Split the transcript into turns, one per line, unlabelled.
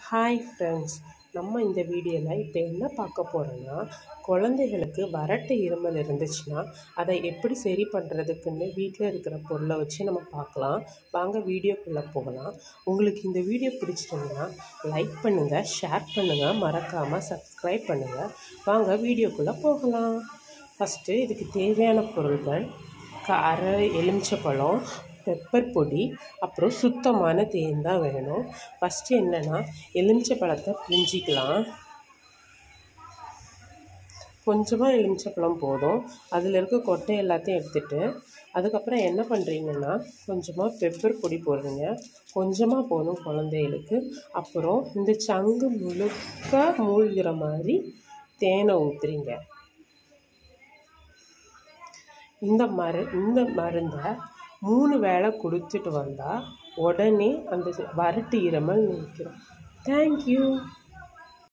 Hi friends, நம்ம இந்த வீடியோவில் இப்போ என்ன பார்க்க போகிறோன்னா, குழந்தைகளுக்கு வறட்டு இருமல் இருந்துச்சுன்னா அதை எப்படி சரி பண்ணுறதுக்குன்னு வீட்டில் இருக்கிற பொருளை வச்சு நம்ம பார்க்கலாம். வாங்க வீடியோக்குள்ளே போகலாம். உங்களுக்கு இந்த வீடியோ பிடிச்சிருந்ததுன்னா லைக் பண்ணுங்கள், ஷேர் பண்ணுங்கள், மறக்காமல் சப்ஸ்கிரைப் பண்ணுங்கள். வாங்க வீடியோக்குள்ளே போகலாம். ஃபஸ்ட்டு இதுக்கு தேவையான பொருட்கள்: அரை எலுமிச்சப்பழம், பெப்பர் பொடி, அப்புறம் சுத்தமான தேன் தான் வேணும். ஃபஸ்ட்டு என்னென்னா, எலுமிச்சை பழத்தை பிழிஞ்சிக்கலாம். கொஞ்சமாக எலுமிச்சப்பழம் போதும். அதில் இருக்க கொட்டை எல்லாத்தையும் எடுத்துகிட்டு அதுக்கப்புறம் என்ன பண்ணுறீங்கன்னா, கொஞ்சமாக பெப்பர் பொடி போடுறீங்க. கொஞ்சமாக போதும் குழந்தைகளுக்கு. அப்புறம் இந்த சங்கு முழுக்க மூழ்கிற மாதிரி தேனை ஊற்றுறீங்க. இந்த மருந்தை 3 வேளை கொடுத்துட்டு வந்தால் உடனே அந்த வறட்டு இருமல் நிற்கும். தேங்க்யூ.